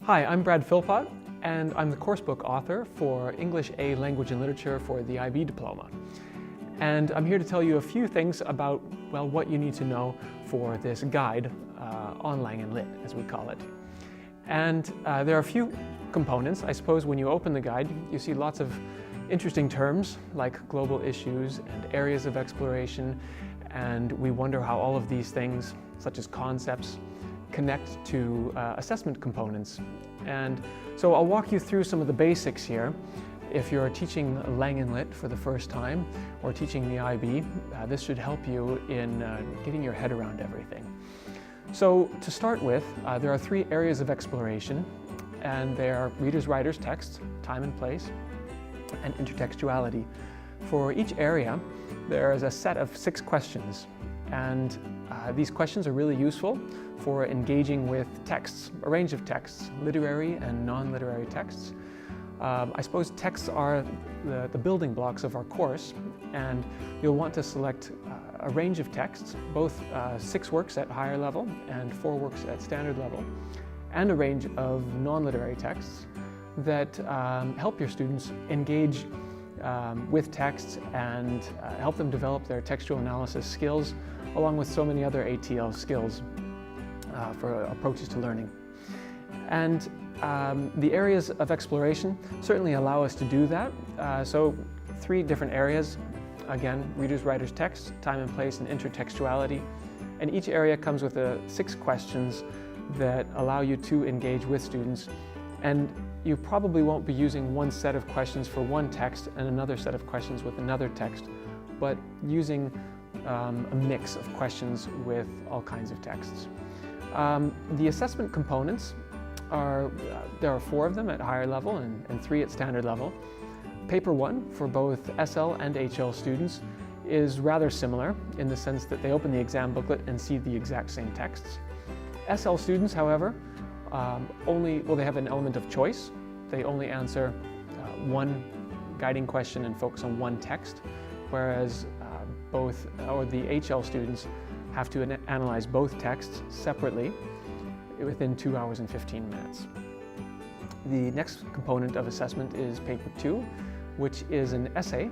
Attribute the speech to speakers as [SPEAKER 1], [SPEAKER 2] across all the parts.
[SPEAKER 1] Hi, I'm Brad Philpot, and I'm the coursebook author for English A Language and Literature for the IB Diploma. And I'm here to tell you a few things about, well, what you need to know for this guide on Lang and Lit, as we call it. And there are a few components. I suppose when you open the guide, you see lots of interesting terms like global issues and areas of exploration, and we wonder how all of these things, such as concepts, connect to assessment components. And so I'll walk you through some of the basics here. If you're teaching Lang and Lit for the first time or teaching the IB, this should help you in getting your head around everything. So to start with, there are three areas of exploration, and they are readers, writers, text, time and place, and intertextuality. For each area, there is a set of 6 questions, and these questions are really useful for engaging with texts, a range of texts, literary and non-literary texts. I suppose texts are the building blocks of our course, and you'll want to select a range of texts, both 6 works at higher level and 4 works at standard level, and a range of non-literary texts that help your students engage with texts and help them develop their textual analysis skills, along with so many other ATL skills for approaches to learning. And the areas of exploration certainly allow us to do that. So 3 different areas, again, readers, writers, text, time and place, and intertextuality. And each area comes with 6 questions that allow you to engage with students. And you probably won't be using one set of questions for one text and another set of questions with another text, but using a mix of questions with all kinds of texts. The assessment components there are 4 of them at higher level and 3 at standard level. Paper 1 for both SL and HL students is rather similar in the sense that they open the exam booklet and see the exact same texts. SL students, however, they have an element of choice. They only answer one guiding question and focus on one text, whereas the HL students have to analyze both texts separately within 2 hours and 15 minutes. The next component of assessment is paper 2, which is an essay,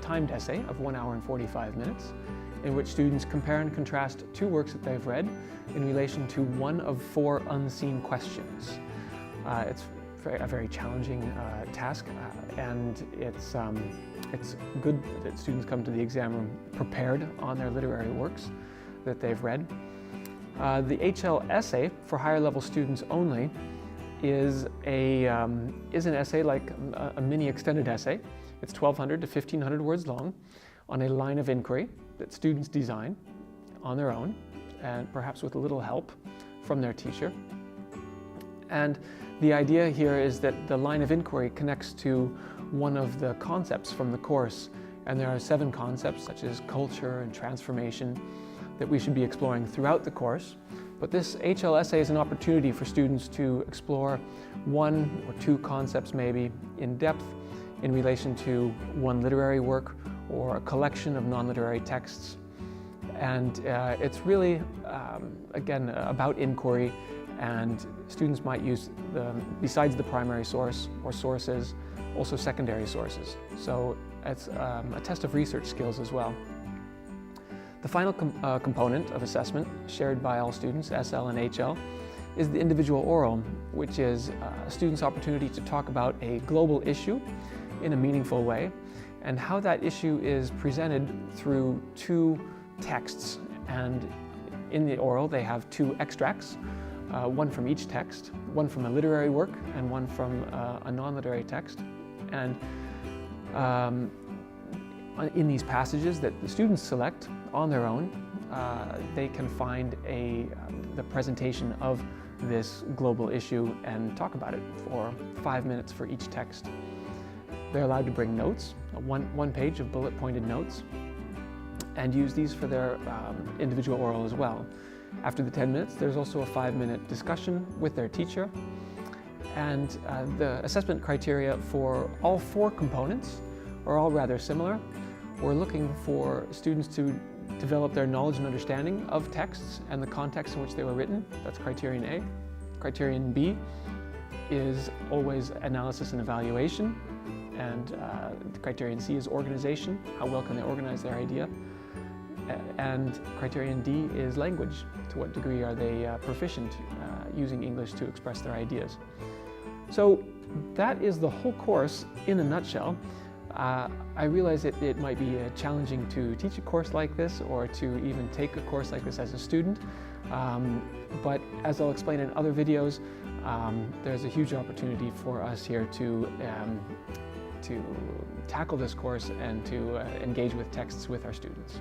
[SPEAKER 1] timed essay of 1 hour and 45 minutes, in which students compare and contrast 2 works that they've read in relation to one of 4 unseen questions. It's a very challenging task, and it's good that students come to the exam room prepared on their literary works that they've read. The HL essay for higher level students only is an essay like a mini extended essay. It's 1,200 to 1,500 words long on a line of inquiry that students design on their own, and perhaps with a little help from their teacher. And the idea here is that the line of inquiry connects to one of the concepts from the course, and there are 7 concepts such as culture and transformation that we should be exploring throughout the course. But this HL essay is an opportunity for students to explore 1 or 2 concepts maybe in depth in relation to one literary work or a collection of non-literary texts. And it's really, again, about inquiry, and students might use, besides the primary source or sources, also secondary sources. So it's a test of research skills as well. The final component of assessment, shared by all students, SL and HL, is the individual oral, which is a student's opportunity to talk about a global issue in a meaningful way, and how that issue is presented through 2 texts. And in the oral, they have 2 extracts, one from each text, one from a literary work and one from a non-literary text. And in these passages that the students select on their own, they can find the presentation of this global issue and talk about it for 5 minutes for each text. They're allowed to bring notes, one page of bullet-pointed notes, and use these for their individual oral as well. After the 10 minutes, there's also a 5-minute discussion with their teacher. And the assessment criteria for all 4 components are all rather similar. We're looking for students to develop their knowledge and understanding of texts and the context in which they were written. That's criterion A. Criterion B is always analysis and evaluation, and criterion C is organization. How well can they organize their idea? And criterion D is language. To what degree are they proficient using English to express their ideas? So that is the whole course in a nutshell. I realize it might be challenging to teach a course like this, or to even take a course like this as a student. But as I'll explain in other videos, there's a huge opportunity for us here to tackle this course and to engage with texts with our students.